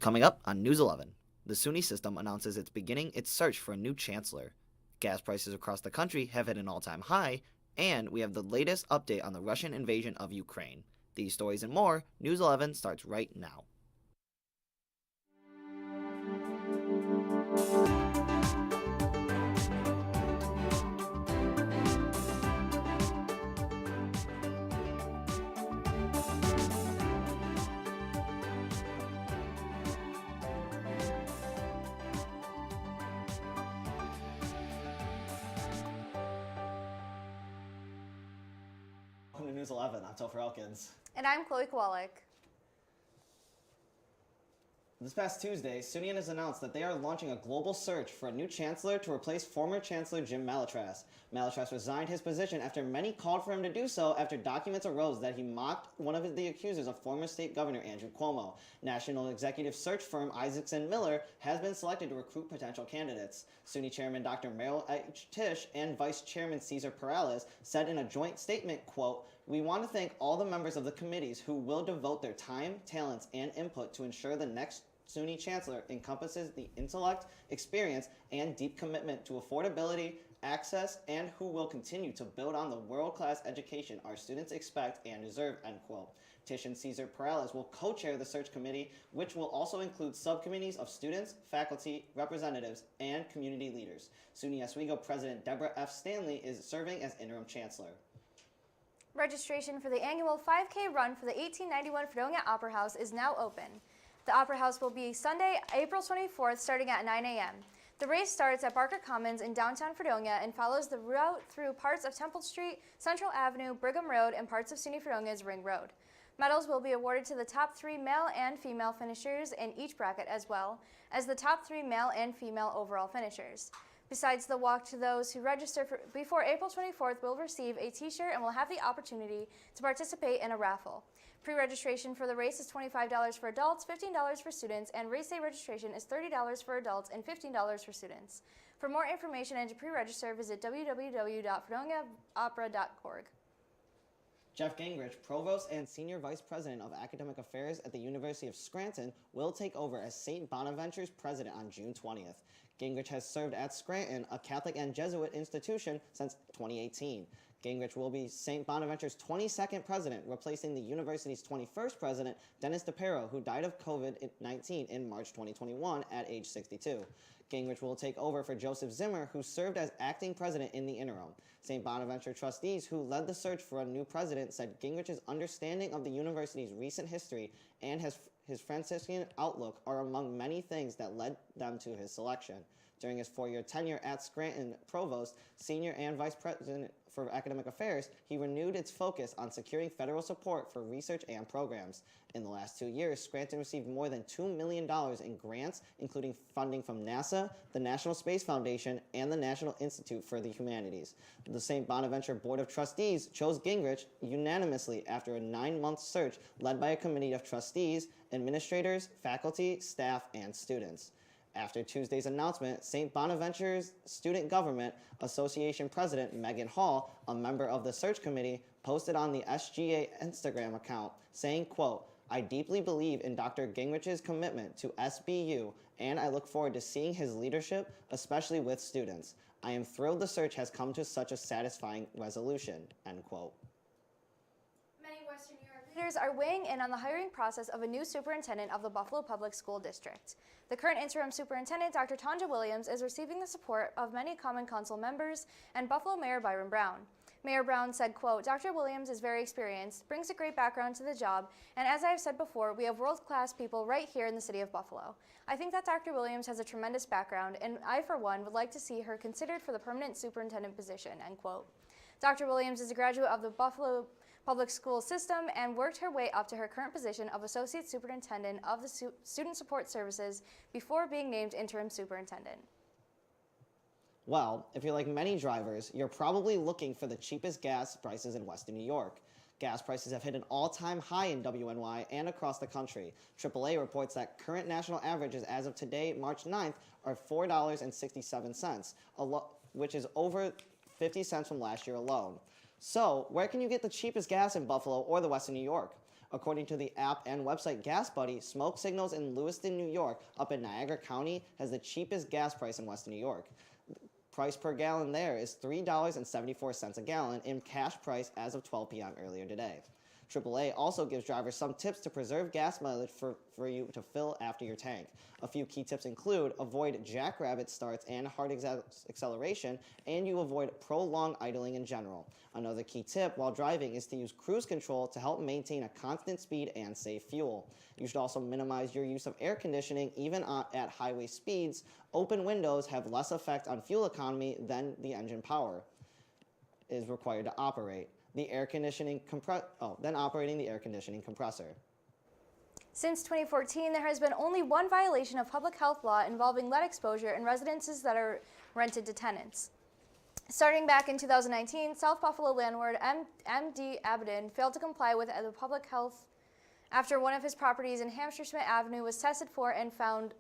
Coming up on News 11, the SUNY system announces it's beginning its search for a new chancellor. Gas prices across the country have hit an all-time high, and we have the latest update on the Russian invasion of Ukraine. These stories and more, News 11 starts right now. Welcome to News 11. I'm Topher Elkins. And I'm Chloe Kowalik. This past Tuesday, SUNY has announced that they are launching a global search for a new chancellor to replace former Chancellor Jim Malletras. Malletras resigned his position after many called for him to do so after documents arose that he mocked one of the accusers of former state governor Andrew Cuomo. National executive search firm Isaacson Miller has been selected to recruit potential candidates. SUNY Chairman Dr. Merrill H. Tisch and Vice Chairman Cesar Perales said in a joint statement, quote, "We want to thank all the members of the committees who will devote their time, talents, and input to ensure the next SUNY Chancellor encompasses the intellect, experience, and deep commitment to affordability, access, and who will continue to build on the world-class education our students expect and deserve," end quote. Tisch and Cesar Perales will co-chair the search committee, which will also include subcommittees of students, faculty, representatives, and community leaders. SUNY Oswego President Deborah F. Stanley is serving as interim chancellor. Registration for the annual 5K run for the 1891 Fredonia Opera House is now open. The Opera House will be Sunday, April 24th, starting at 9 a.m. The race starts at Barker Commons in downtown Fredonia and follows the route through parts of Temple Street, Central Avenue, Brigham Road, and parts of SUNY Fredonia's Ring Road. Medals will be awarded to the top 3 male and female finishers in each bracket, as well as the top 3 male and female overall finishers. Besides the walk, to those who register before April 24th will receive a t-shirt and will have the opportunity to participate in a raffle. Pre-registration for the race is $25 for adults, $15 for students, and race day registration is $30 for adults and $15 for students. For more information and to pre-register, visit www.fredoniaopera.org. Jeff Gingrich, Provost and Senior Vice President of Academic Affairs at the University of Scranton, will take over as St. Bonaventure's president on June 20th. Gingrich has served at Scranton, a Catholic and Jesuit institution, since 2018. Gingrich will be St. Bonaventure's 22nd president, replacing the university's 21st president, Dennis DePero, who died of COVID-19 in March 2021 at age 62. Gingrich will take over for Joseph Zimmer, who served as acting president in the interim. St. Bonaventure trustees who led the search for a new president said Gingrich's understanding of the university's recent history and his Franciscan outlook are among many things that led them to his selection. During his 4-year tenure at Scranton Provost, Senior and Vice President for Academic Affairs, he renewed its focus on securing federal support for research and programs. In the last 2 years, Scranton received more than $2 million in grants, including funding from NASA, the National Space Foundation, and the National Institute for the Humanities. The St. Bonaventure Board of Trustees chose Gingrich unanimously after a 9-month search led by a committee of trustees, administrators, faculty, staff, and students. After Tuesday's announcement, St. Bonaventure's Student Government Association President Megan Hall, a member of the search committee, posted on the SGA Instagram account saying, quote, "I deeply believe in Dr. Gingrich's commitment to SBU, and I look forward to seeing his leadership, especially with students. I am thrilled the search has come to such a satisfying resolution," end quote. Leaders are weighing in on the hiring process of a new superintendent of the Buffalo Public School District. The current interim superintendent, Dr. Tanja Williams, is receiving the support of many Common Council members and Buffalo Mayor Byron Brown. Mayor Brown said, quote, "Dr. Williams is very experienced, brings a great background to the job, and as I have said before, we have world-class people right here in the city of Buffalo. I think that Dr. Williams has a tremendous background, and I, for one, would like to see her considered for the permanent superintendent position," end quote. Dr. Williams is a graduate of the Buffalo Public School System and worked her way up to her current position of Associate Superintendent of the Student Support Services before being named Interim Superintendent. Well, if you're like many drivers, you're probably looking for the cheapest gas prices in Western New York. Gas prices have hit an all-time high in WNY and across the country. AAA reports that current national averages as of today, March 9th, are $4.67, which is over 50 cents from last year alone. So, where can you get the cheapest gas in Buffalo or the Western New York? According to the app and website Gas Buddy, Smoke Signals in Lewiston, New York, up in Niagara County, has the cheapest gas price in Western New York. Price per gallon there is $3.74 a gallon in cash price as of 12 p.m. earlier today. AAA also gives drivers some tips to preserve gas mileage for you to fill after your tank. A few key tips include avoid jackrabbit starts and hard acceleration, and you avoid prolonged idling in general. Another key tip while driving is to use cruise control to help maintain a constant speed and save fuel. You should also minimize your use of air conditioning even at highway speeds. Open windows have less effect on fuel economy than the engine power is required to operate. Then operating the air conditioning compressor. Since 2014, there has been only one violation of public health law involving lead exposure in residences that are rented to tenants. Starting back in 2019, South Buffalo landlord M.D. Abaddon failed to comply with the public health after one of his properties in Hampshire Smith Avenue was tested for and found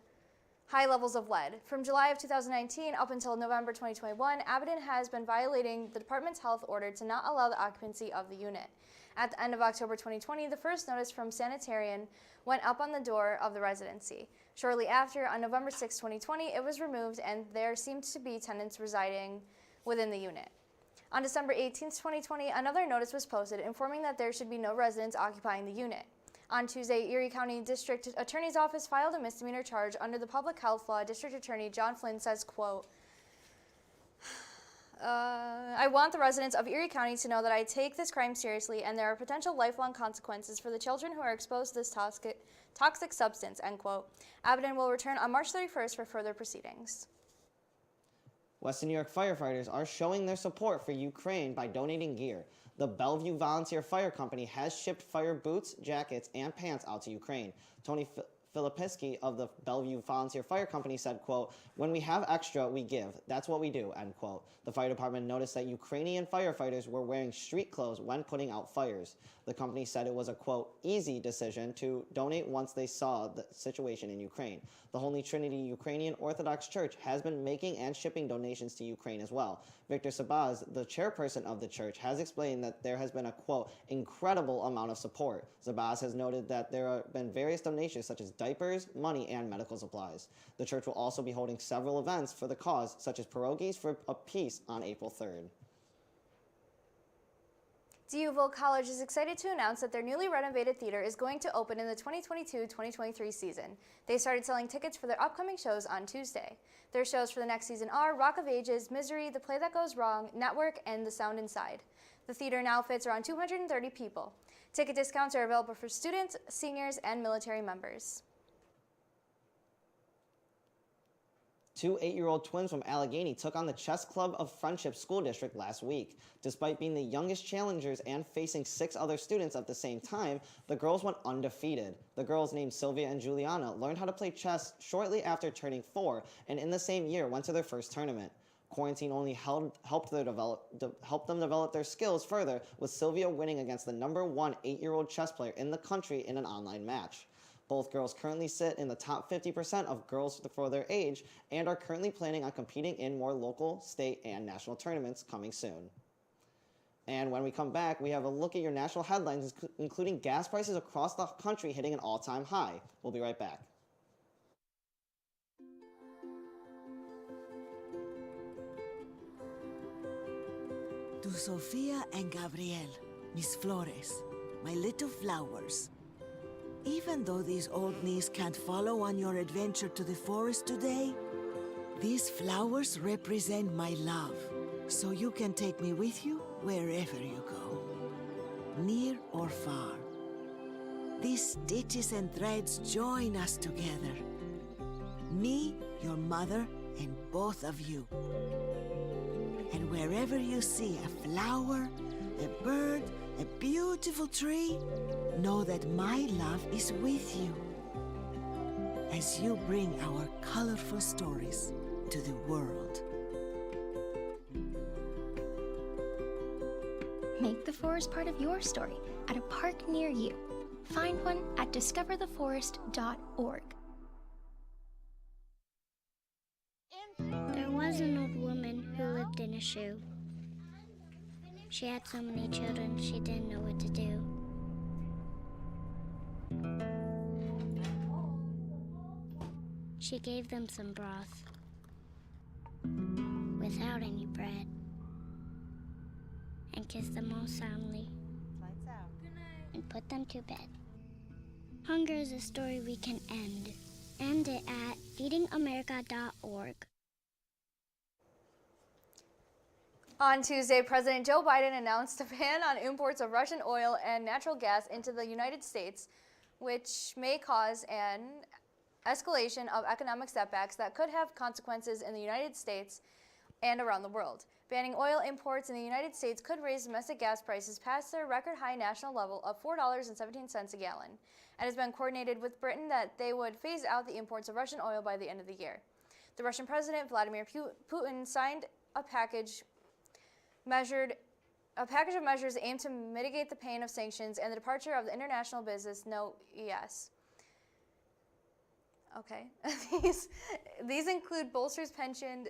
high levels of lead. From July of 2019 up until November 2021, Abaddon has been violating the department's health order to not allow the occupancy of the unit. At the end of October 2020, the first notice from sanitarian went up on the door of the residency. Shortly after, on November 6, 2020, it was removed and there seemed to be tenants residing within the unit. On December 18, 2020, another notice was posted informing that there should be no residents occupying the unit. On Tuesday, Erie County District Attorney's Office filed a misdemeanor charge under the public health law. District Attorney John Flynn says, quote, I want the residents of Erie County to know that I take this crime seriously and there are potential lifelong consequences for the children who are exposed to this toxic substance, end quote. Abaddon will return on March 31st for further proceedings. Western New York firefighters are showing their support for Ukraine by donating gear. The Bellevue Volunteer Fire Company has shipped fire boots, jackets, and pants out to Ukraine. Tony Filipiski of the Bellevue Volunteer Fire Company said, quote, when we have extra, we give. That's what we do, end quote. The fire department noticed that Ukrainian firefighters were wearing street clothes when putting out fires. The company said it was a, quote, easy decision to donate once they saw the situation in Ukraine. The Holy Trinity Ukrainian Orthodox Church has been making and shipping donations to Ukraine as well. Victor Sabaz, the chairperson of the church, has explained that there has been a, quote, incredible amount of support. Sabaz has noted that there have been various donations such as diapers, money, and medical supplies. The church will also be holding several events for the cause, such as pierogies for a peace on April 3rd. DuVille College is excited to announce that their newly renovated theater is going to open in the 2022-2023 season. They started selling tickets for their upcoming shows on Tuesday. Their shows for the next season are Rock of Ages, Misery, The Play That Goes Wrong, Network, and The Sound Inside. The theater now fits around 230 people. Ticket discounts are available for students, seniors, and military members. Two 8-year-old twins from Allegheny took on the Chess Club of Friendship School District last week. Despite being the youngest challengers and facing 6 other students at the same time, the girls went undefeated. The girls, named Sylvia and Juliana, learned how to play chess shortly after turning 4, and in the same year went to their first tournament. Quarantine only helped them develop their skills further, with Sylvia winning against the #1 8-year-old chess player in the country in an online match. Both girls currently sit in the top 50% of girls for their age and are currently planning on competing in more local, state, and national tournaments coming soon. And when we come back, we have a look at your national headlines, including gas prices across the country hitting an all-time high. We'll be right back. To Sofia and Gabriel, Miss Flores, my little flowers. Even though these old knees can't follow on your adventure to the forest today, these flowers represent my love, so you can take me with you wherever you go, near or far. These stitches and threads join us together. Me, your mother, and both of you. And wherever you see a flower, a bird, a beautiful tree, know that my love is with you as you bring our colorful stories to the world. Make the forest part of your story at a park near you. Find one at discovertheforest.org. There was an old woman who lived in a shoe. She had so many children she didn't know what to do. she gave them some broth without any bread and kissed them all soundly and put them to bed. Hunger is a story we can end. End it at feedingamerica.org. On Tuesday, President Joe Biden announced a ban on imports of Russian oil and natural gas into the United States, which may cause an escalation of economic setbacks that could have consequences in the United States and around the world. Banning oil imports in the United States could raise domestic gas prices past their record high national level of $4.17 a gallon. It has been coordinated with Britain that they would phase out the imports of Russian oil by the end of the year. The Russian President Vladimir Putin signed a package of measures aimed to mitigate the pain of sanctions and the departure of the international business no ES. Okay. These include bolsters pension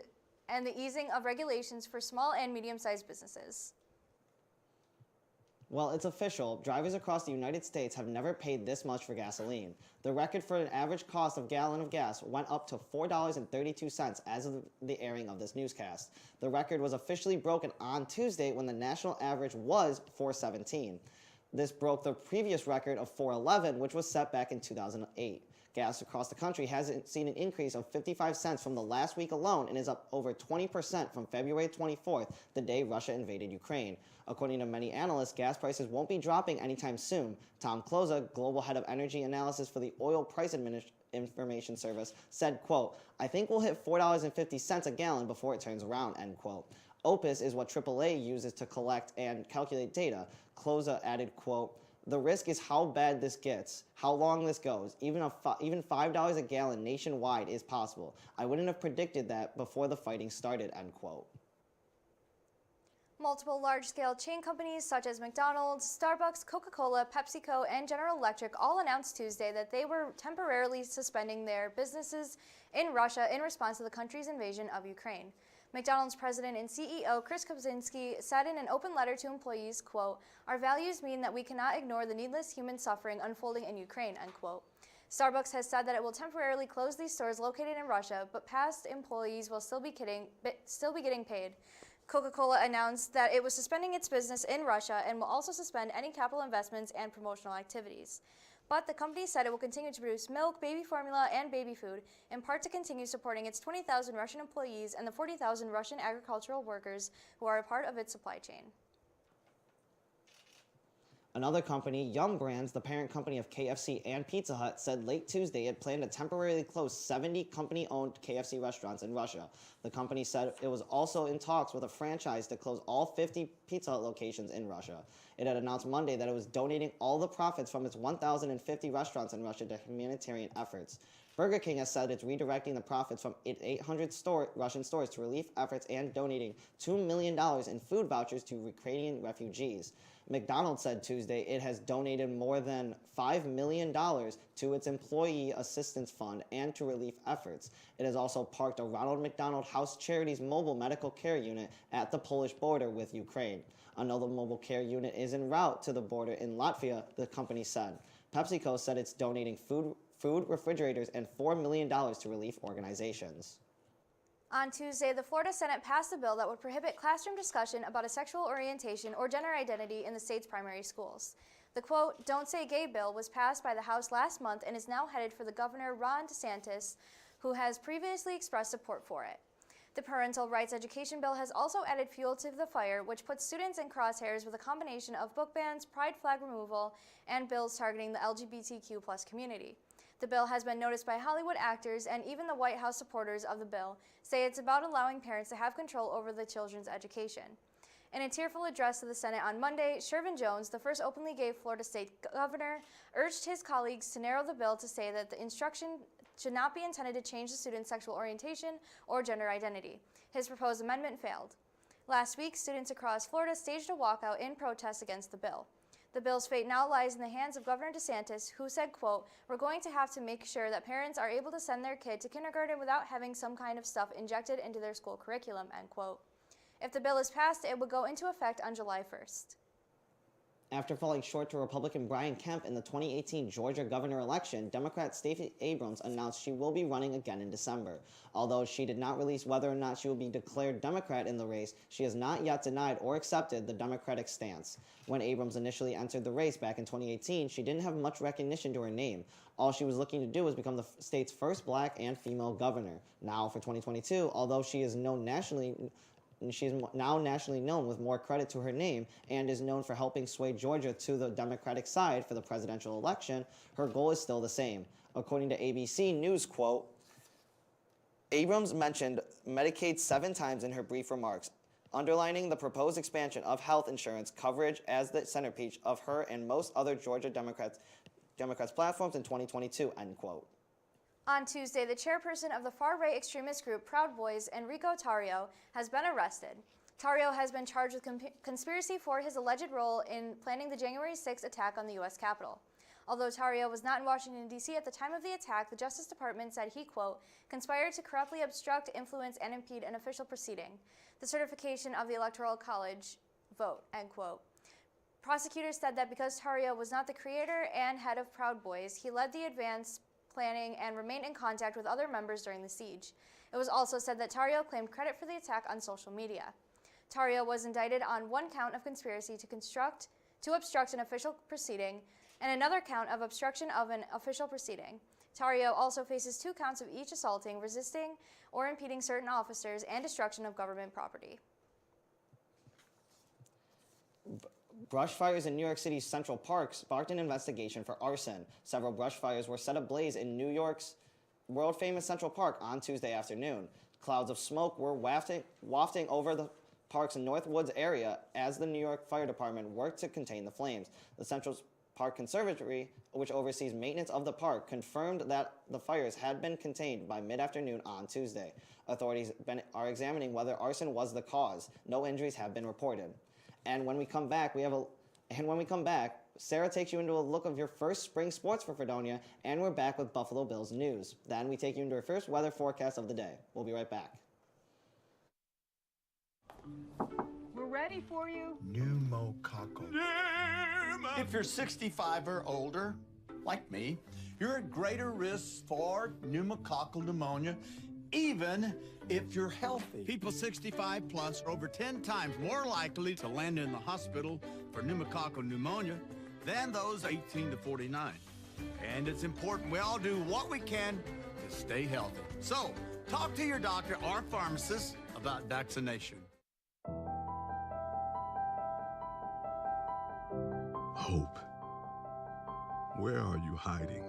and the easing of regulations for small and medium-sized businesses. Well, it's official. Drivers across the United States have never paid this much for gasoline. The record for an average cost of gallon of gas went up to $4.32 as of the airing of this newscast. The record was officially broken on Tuesday when the national average was $4.17. This broke the previous record of $4.11, which was set back in 2008. Gas across the country has seen an increase of 55 cents from the last week alone and is up over 20% from February 24th, the day Russia invaded Ukraine. According to many analysts, gas prices won't be dropping anytime soon. Tom Kloza, global head of energy analysis for the Oil Price Information Service, said, quote, "I think we'll hit $4.50 a gallon before it turns around," end quote. Opus is what AAA uses to collect and calculate data. Kloza added, quote, "The risk is how bad this gets, how long this goes. Even $5 a gallon nationwide is possible. I wouldn't have predicted that before the fighting started," end quote. Multiple large-scale chain companies such as McDonald's, Starbucks, Coca-Cola, PepsiCo, and General Electric all announced Tuesday that they were temporarily suspending their businesses in Russia in response to the country's invasion of Ukraine. McDonald's president and CEO Chris Kempczinski said in an open letter to employees, quote, "Our values mean that we cannot ignore the needless human suffering unfolding in Ukraine," end quote. Starbucks has said that it will temporarily close these stores located in Russia, but past employees will still be getting paid. Coca-Cola announced that it was suspending its business in Russia and will also suspend any capital investments and promotional activities. But the company said it will continue to produce milk, baby formula, and baby food, in part to continue supporting its 20,000 Russian employees and the 40,000 Russian agricultural workers who are a part of its supply chain. Another company, Yum Brands, the parent company of KFC and Pizza Hut, said late Tuesday it planned to temporarily close 70 company-owned KFC restaurants in Russia. The company said it was also in talks with a franchise to close all 50 Pizza Hut locations in Russia. It had announced Monday that it was donating all the profits from its 1,050 restaurants in Russia to humanitarian efforts. Burger King has said it's redirecting the profits from its 800 Russian stores to relief efforts and donating $2 million in food vouchers to Ukrainian refugees. McDonald's said Tuesday it has donated more than $5 million to its Employee Assistance Fund and to relief efforts. It has also parked a Ronald McDonald House Charities mobile medical care unit at the Polish border with Ukraine. Another mobile care unit is en route to the border in Latvia, the company said. PepsiCo said it's donating food refrigerators and $4 million to relief organizations. On Tuesday, the Florida Senate passed a bill that would prohibit classroom discussion about a sexual orientation or gender identity in the state's primary schools. The quote, "Don't Say Gay" bill was passed by the House last month and is now headed for the Governor Ron DeSantis, who has previously expressed support for it. The Parental Rights Education bill has also added fuel to the fire, which puts students in crosshairs with a combination of book bans, pride flag removal, and bills targeting the LGBTQ+ community. The bill has been noticed by Hollywood actors, and even the White House supporters of the bill say it's about allowing parents to have control over the children's education. In a tearful address to the Senate on Monday, Shervin Jones, the first openly gay Florida state governor, urged his colleagues to narrow the bill to say that the instruction should not be intended to change the student's sexual orientation or gender identity. His proposed amendment failed. Last week, students across Florida staged a walkout in protest against the bill. The bill's fate now lies in the hands of Governor DeSantis, who said, quote, "We're going to have to make sure that parents are able to send their kid to kindergarten without having some kind of stuff injected into their school curriculum," end quote. If the bill is passed, it would go into effect on July 1st. After falling short to Republican Brian Kemp in the 2018 Georgia governor election, Democrat Stacey Abrams announced she will be running again in December. Although she did not release whether or not she will be declared Democrat in the race, she has not yet denied or accepted the Democratic stance. When Abrams initially entered the race back in 2018, she didn't have much recognition to her name. All she was looking to do was become the state's first black and female governor. Now, for 2022, although she is known nationally, she's now nationally known with more credit to her name and is known for helping sway Georgia to the Democratic side for the presidential election, her goal is still the same. According to ABC News, quote, Abrams mentioned Medicaid 7 times in her brief remarks, underlining the proposed expansion of health insurance coverage as the centerpiece of her and most other Georgia Democrats' platforms in 2022, end quote. On Tuesday, the chairperson of the far-right extremist group Proud Boys, Enrico Tarrio, has been arrested. Tarrio has been charged with conspiracy for his alleged role in planning the January 6th attack on the U.S. Capitol. Although Tarrio was not in Washington, D.C. at the time of the attack, the Justice Department said he, quote, conspired to corruptly obstruct, influence, and impede an official proceeding, the certification of the Electoral College vote, end quote. Prosecutors said that because Tarrio was not the creator and head of Proud Boys, he led the advance planning and remained in contact with other members during the siege. It was also said that Tarrio claimed credit for the attack on social media. Tarrio was indicted on 1 count of conspiracy to obstruct an official proceeding and another count of obstruction of an official proceeding. Tarrio also faces 2 counts of each assaulting, resisting, or impeding certain officers and destruction of government property. Brush fires in New York City's Central Park sparked an investigation for arson. Several brush fires were set ablaze in New York's world-famous Central Park on Tuesday afternoon. Clouds of smoke were wafting over the park's North Woods area as the New York Fire Department worked to contain the flames. The Central Park Conservatory, which oversees maintenance of the park, confirmed that the fires had been contained by mid-afternoon on Tuesday. Authorities are examining whether arson was the cause. No injuries have been reported. And when we come back, Sarah takes you into a look of your first spring sports for Fredonia, and we're back with Buffalo Bills news. Then we take you into our first weather forecast of the day. We'll be right back. We're ready for you. Pneumococcal. If you're 65 or older, like me, you're at greater risk for pneumococcal pneumonia, even if you're healthy. People 65 plus are over 10 times more likely to land in the hospital for pneumococcal pneumonia than those 18 to 49. And it's important we all do what we can to stay healthy. So, talk to your doctor or pharmacist about vaccination. Hope. Where are you hiding?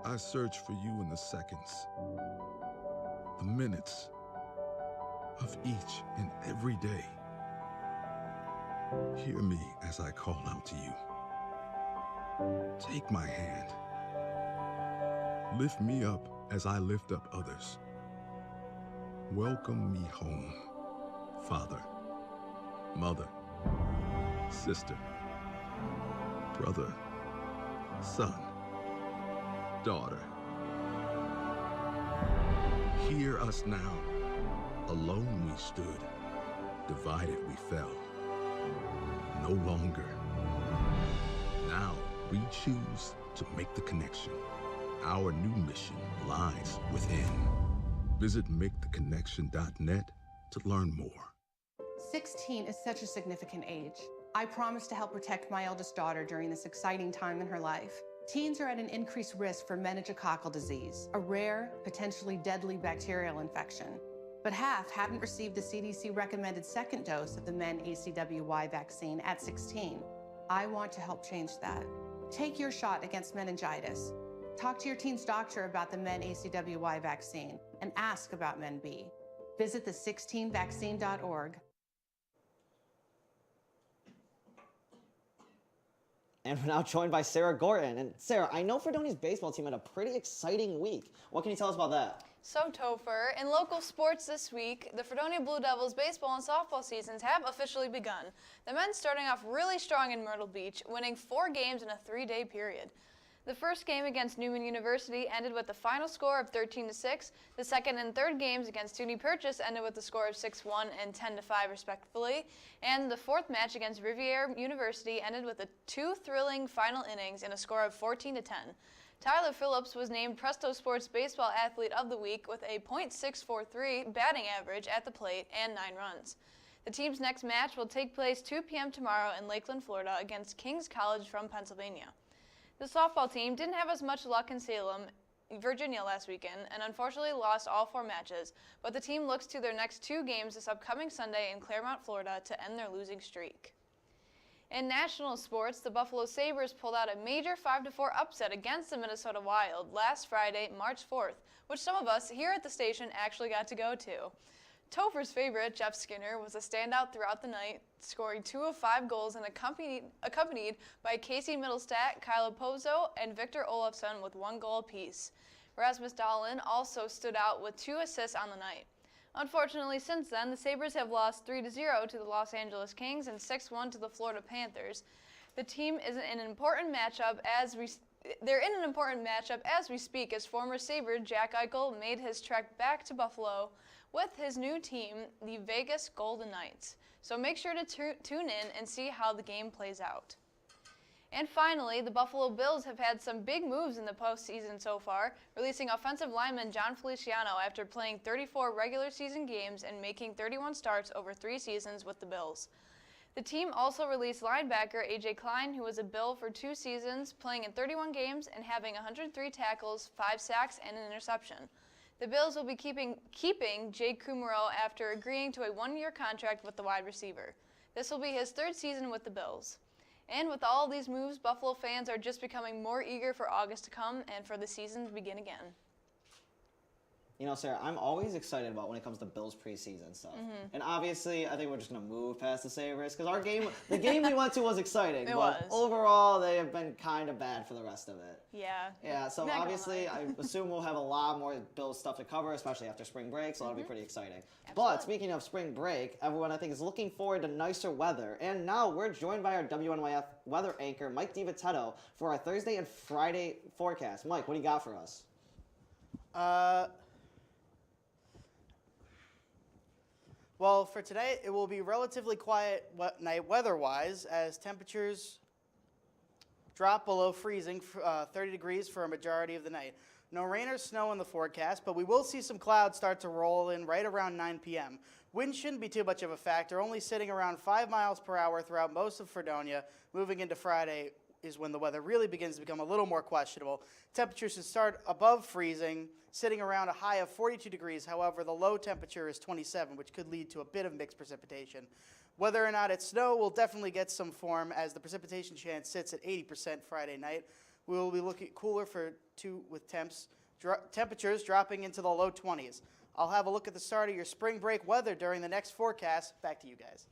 I search for you in the seconds, the minutes of each and every day. Hear me as I call out to you. Take my hand. Lift me up as I lift up others. Welcome me home, father, mother, sister, brother, son, daughter. Hear us now. Alone we stood, divided we fell. No longer. Now we choose to make the connection. Our new mission lies within. Visit maketheconnection.net to learn more. 16 is such a significant age. I promise to help protect my eldest daughter during this exciting time in her life. Teens are at an increased risk for meningococcal disease, a rare, potentially deadly bacterial infection. But half haven't received the CDC recommended 2nd dose of the MenACWY vaccine at 16. I want to help change that. Take your shot against meningitis. Talk to your teen's doctor about the MenACWY vaccine and ask about MenB. Visit the16vaccine.org. And we're now joined by Sarah Gorton. And Sarah, I know Fredonia's baseball team had a pretty exciting week. What can you tell us about that? So, Topher, in local sports this week, the Fredonia Blue Devils baseball and softball seasons have officially begun. The men starting off really strong in Myrtle Beach, winning 4 games in a 3-day period. The first game against Newman University ended with the final score of 13-6. The second and third games against SUNY Purchase ended with the score of 6-1 and 10-5 respectively. And the fourth match against Rivier University ended with two thrilling final innings and a score of 14-10. Tyler Phillips was named Presto Sports Baseball Athlete of the Week with a .643 batting average at the plate and 9 runs. The team's next match will take place 2 p.m. tomorrow in Lakeland, Florida against King's College from Pennsylvania. The softball team didn't have as much luck in Salem, Virginia last weekend and unfortunately lost all 4 matches, but the team looks to their next 2 games this upcoming Sunday in Claremont, Florida to end their losing streak. In national sports, the Buffalo Sabres pulled out a major 5-4 upset against the Minnesota Wild last Friday, March 4th, which some of us here at the station actually got to go to. Topher's favorite, Jeff Skinner, was a standout throughout the night, scoring 2 of 5 goals and accompanied by Casey Middlestat, Kyle Pozo, and Victor Olofsson with 1 goal apiece. Rasmus Dahlin also stood out with 2 assists on the night. Unfortunately, since then, the Sabres have lost 3-0 to the Los Angeles Kings and 6-1 to the Florida Panthers. The team is in an important matchup they're in an important matchup as we speak, as former Sabre Jack Eichel made his trek back to Buffalo with his new team, the Vegas Golden Knights. So make sure to tune in and see how the game plays out. And finally, the Buffalo Bills have had some big moves in the postseason so far, releasing offensive lineman John Feliciano after playing 34 regular season games and making 31 starts over 3 seasons with the Bills. The team also released linebacker A.J. Klein, who was a Bill for 2 seasons, playing in 31 games and having 103 tackles, 5 sacks, and an interception. The Bills will be keeping Jake Kumaro after agreeing to a 1-year contract with the wide receiver. This will be his 3rd season with the Bills. And with all these moves, Buffalo fans are just becoming more eager for August to come and for the season to begin again. You know, Sarah, I'm always excited about when it comes to Bills preseason stuff. And obviously, I think we're just going to move past the Sabres because the game we went to was exciting. It but was. Overall, they have been kind of bad for the rest of it. Yeah. Yeah, so obviously, I assume we'll have a lot more Bills stuff to cover, especially after spring break, so that'll be pretty exciting. Absolutely. But speaking of spring break, everyone I think is looking forward to nicer weather. And now we're joined by our WNYF weather anchor, Mike DiVitetto, for our Thursday and Friday forecast. Mike, what do you got for us? Well, for today, it will be relatively quiet night weather-wise as temperatures drop below freezing, 30 degrees for a majority of the night. No rain or snow in the forecast, but we will see some clouds start to roll in right around 9 p.m. Wind shouldn't be too much of a factor, only sitting around 5 miles per hour throughout most of Fredonia. Moving into Friday is when the weather really begins to become a little more questionable. Temperatures should start above freezing, sitting around a high of 42 degrees. However, the low temperature is 27, which could lead to a bit of mixed precipitation. Whether or not it's snow will definitely get some form as the precipitation chance sits at 80% Friday night. We will be looking cooler with temperatures dropping into the low 20s. I'll have a look at the start of your spring break weather during the next forecast. Back to you guys.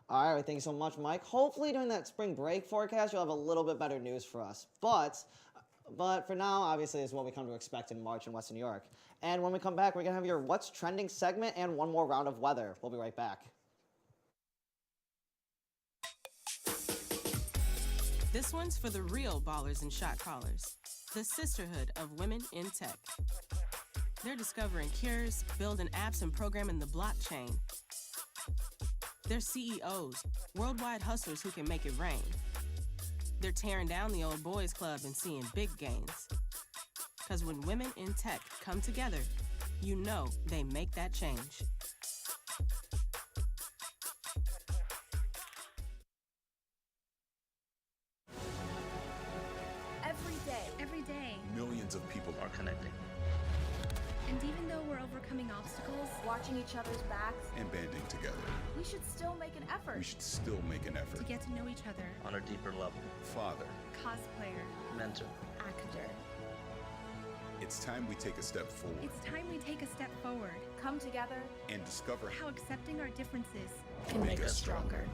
All right, thank you so much, Mike. Hopefully during that spring break forecast, you'll have a little bit better news for us. But for now, obviously, is what we come to expect in March in Western New York. And when we come back, we're going to have your What's Trending segment and one more round of weather. We'll be right back. This one's for the real ballers and shot callers, the sisterhood of women in tech. They're discovering cures, building apps, and programming the blockchain. They're CEOs, worldwide hustlers who can make it rain. They're tearing down the old boys club and seeing big gains. Because when women in tech come together, you know they make that change. Every day, Millions of people are connecting and even though we're overcoming obstacles, Watching each other's backs, and banding together. we should still make an effort. We should still make an to effort. get to know each other, on a deeper level. Father, cosplayer, Mentor. actor. it's time we take a step forward It's time we take a step forward. Come together. and discover How accepting our differences Can make us stronger.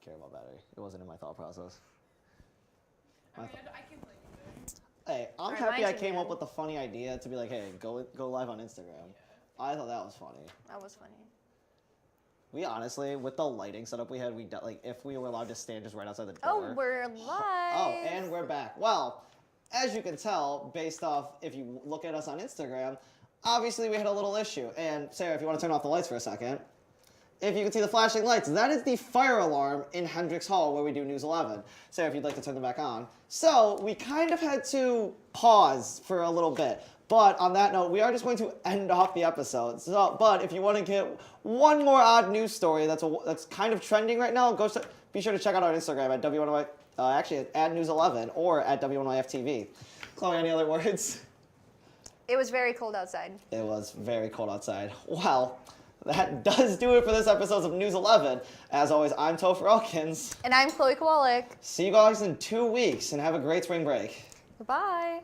care about battery. It wasn't in my thought process. I mean, I can play with it. Hey, I'm happy I came up with the funny idea to be like, hey, go live on Instagram. I thought that was funny. That was funny. We honestly, with the lighting setup we had, like if we were allowed to stand just right outside the door. Oh, we're live. Oh, and we're back. Well, as you can tell, based off if you look at us on Instagram, obviously we had a little issue. And Sarah, if you want to turn off the lights for a second, if you can see the flashing lights, that is the fire alarm in Hendricks Hall where we do News 11. Sarah, if you'd like to turn them back on. So we kind of had to pause for a little bit. But on that note, we are just going to end off the episode. So, but if you want to get one more odd news story that's kind of trending right now, be sure to check out our Instagram at WNYF, actually at News 11 or at WNYF TV. Chloe, any other words? It was very cold outside. It was very cold outside. Well, that does do it for this episode of News 11. As always, I'm Topher Elkins. And I'm Chloe Kowalik. See you guys in 2 weeks and have a great spring break. Goodbye.